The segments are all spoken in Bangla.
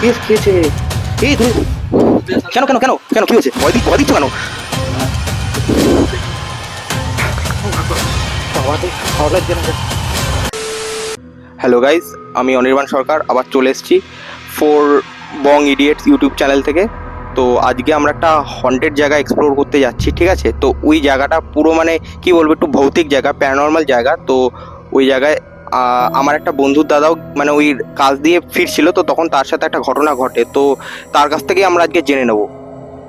কেস খেয়েছে। এই তুমি কেন কেন কেন কেন কি হয়েছে? ভয় দিচ্ছ কেন? হ্যালো গাইস, আমি অনির্বাণ সরকার আবার চলে এসেছি ফোর বং ইডিয়েটস ইউটিউব চ্যানেল থেকে। তো আজকে আমরা একটা হন্টেড জায়গা এক্সপ্লোর করতে যাচ্ছি, ঠিক আছে? তো ওই জায়গাটা পুরো মানে কি বলবো, একটু ভৌতিক জায়গা, প্যারানর্মাল জায়গা। তো ওই জায়গায় আমার একটা বন্ধুর দাদাও মানে ওই কাজ দিয়ে ফিরছিল, তো তখন তার সাথে একটা ঘটনা ঘটে। তো তার কাছ থেকে আমরা আজকে জেনে নেবো।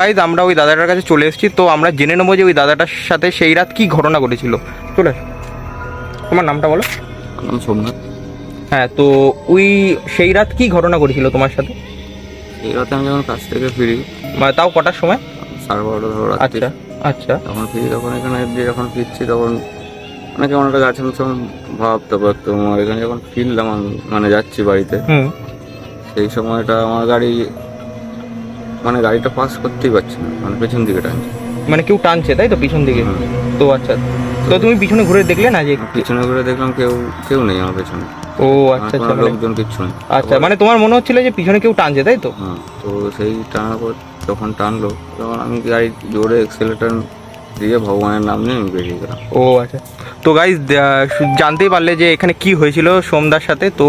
গাইস, আমরা ওই দাদাটার কাছে চলে এসেছি, তো আমরা জেনে নেবো যে ওই দাদাটার সাথে সেই রাত কি ঘটনা ঘটেছিল। চলে আসো। তোমার নামটা বলো। নাম সোমনাথ। হ্যাঁ, তো ওই সেই রাত কি ঘটনা ঘটেছিল তোমার সাথে? এই রাতে আমি যখন কাজ থেকে ফিরি, মানে তাও কটার সময়? 12:30 ধরো রাত্রি। আচ্ছা আচ্ছা। যখন ফিরি তখন এখানে দিয়ে যখন ফিরছি তখন মানে কেমন একটা গাছের মতন ভাব। তারপর তোমার এখানে যখন ফিরলাম আমি মানে যাচ্ছি বাড়িতে, সেই সময়টা আমার গাড়ি মানে গাড়িটা পাস করতেই পারছি না, মানে পেছন দিকে টানছে। মানে কেউ টানছে তাই তো পিছন দিকে? তো আচ্ছা, তো তুমি পিছনে ঘুরে দেখলে না যে? পিছনে ঘুরে দেখলাম কেউ কেউ নেই আমার পেছনে। ও আচ্ছা আচ্ছা, লোকজন কিচ্ছু নেই। আচ্ছা, মানে তোমার মনে হচ্ছিল যে পিছনে কেউ টানছে তাই তো? হ্যাঁ, তো সেই টানার পর যখন টানলো তখন আমি গাড়ি জোরে এক্সেলেটার দিয়ে ভগবানের নাম নিয়ে আমি বেরিয়ে গেলাম। ও আচ্ছা। তো গাইজ, জানতেই পারলে যে এখানে কি হয়েছিল সোমদার সাথে। তো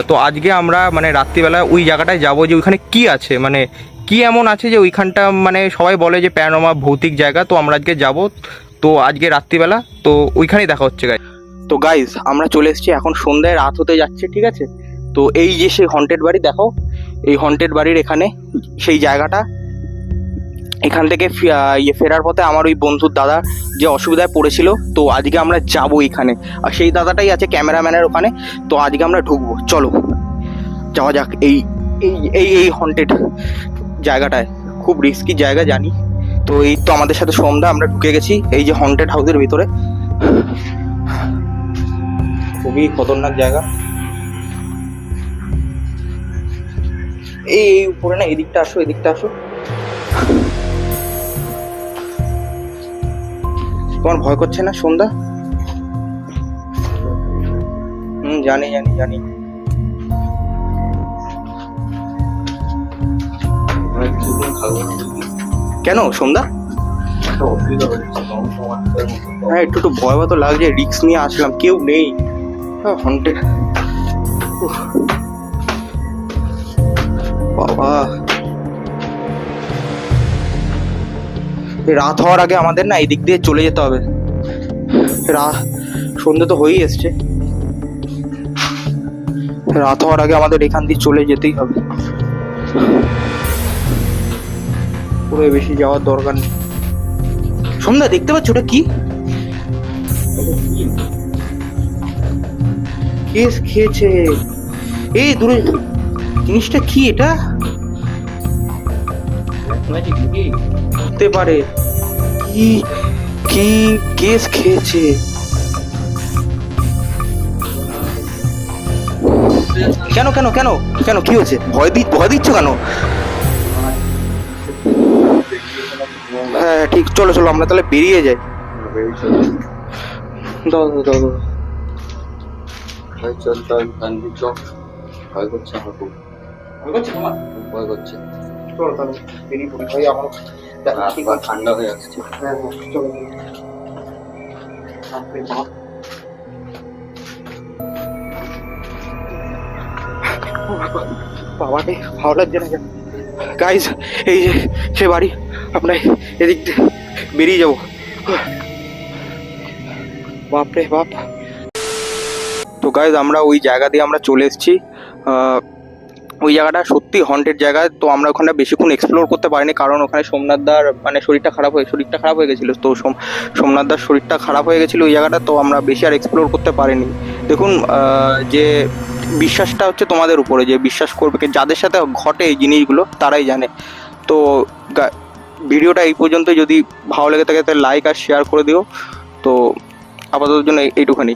তো আজকে আমরা মানে রাত্রিবেলা ওই জায়গাটায় যাবো, যে ওইখানে কি আছে, মানে কি এমন আছে যে ওইখানটা মানে সবাই বলে যে প্যারানর্মাল ভৌতিক জায়গা। তো আমরা আজকে যাব, তো আজকে রাত্রিবেলা তো ওইখানেই দেখা হচ্ছে গাইজ। তো গাইজ, আমরা চলে এসেছি, এখন সন্ধ্যায় রাত হতে যাচ্ছে, ঠিক আছে? তো এই যে সেই হন্টেড বাড়ি দেখো, এই হন্টেড বাড়ির এখানে সেই জায়গাটা। এখান থেকে ফেরার পথে আমার ওই বন্ধুর দাদা যে অসুবিধায় পড়েছিল, তো আজকে আমরা যাবো এখানে। আর সেই দাদাটাই আছে ক্যামেরাম্যানের ওখানে। তো আজকে আমরা ঢুকবো, চলো যাওয়া যাক এই এই এই এই হন্টেড জায়গাটায়। খুব রিস্কি জায়গা জানি। তো এই তো আমাদের সাথে সন্ধ্যা, আমরা ঢুকে গেছি এই যে হন্টেড হাউসের ভিতরে। খুবই খতরনাক জায়গা। এই উপরে না, এদিকটা আসো, এদিকটা আসো। তোমার ভয় করছে না সন্ধ্যা? জানি জানি জানি। কেন সন্ধ্যা? হ্যাঁ, একটু একটু ভয় তো লাগছে, রিস্ক নিয়ে আসলাম, কেউ নেই। হন্টেড বাবা। রাত হওয়ার আগে আমাদের না এই দিক দিয়ে চলে যেতে হবে। সন্ধ্যে তো হয়েই এসছে, রাত হওয়ার আগে আমাদের এখান দিয়ে চলে যেতেই হবে। পুরো বেশি যাওয়ার দরকার নেই। সন্ধ্যা, দেখতে পাচ্ছ ওটা কি? কেস খেয়েছে। এই দূরে জিনিসটা কি? এটা হতে পারে। কি কি কেস খেয়েছে? কেন কেন কেন কেন কি হয়েছে? ভয় দিচ্ছ কেন? হ্যাঁ ঠিক, চলো চলো আমরা তাহলে বেরিয়ে যাই। দাও দাও দাও দাও। চল চল ভয় করছে আমার খুব। ভয় করছে তোমার? ভয় করছে। চলো তাহলে বেরিয়ে পড়ি ভাই, আমার ঠান্ডা হয়ে আসছে। হ্যাঁ চলো। বাবাকে ভালো লাগছে না। গাইজ, এই যে সে বাড়ি, আমরা এদিক দিয়ে বেরিয়ে যাবো। বাপরে বাপ। তো গাইজ, আমরা ওই জায়গা দিয়ে আমরা চলে এসেছি। ওই জায়গাটা সত্যি হন্টেড জায়গা। তো আমরা ওখানে বেশিক্ষণ এক্সপ্লোর করতে পারিনি, কারণ ওখানে সোমনাথদার মানে শরীরটা খারাপ হয়ে গেছিলো। তো সোমনাথদার শরীরটা খারাপ হয়ে গেছিলো ওই জায়গাটা, তো আমরা বেশি আর এক্সপ্লোর করতে পারিনি। দেখুন, যে বিশ্বাসটা হচ্ছে তোমাদের উপরে, যে বিশ্বাস করবে, যাদের সাথে ঘটে এই জিনিসগুলো তারাই জানে। তো ভিডিওটা এই পর্যন্ত, যদি ভালো লেগে থাকে তাহলে লাইক আর শেয়ার করে দিও। তো আপাতত জন্য এইটুখানি।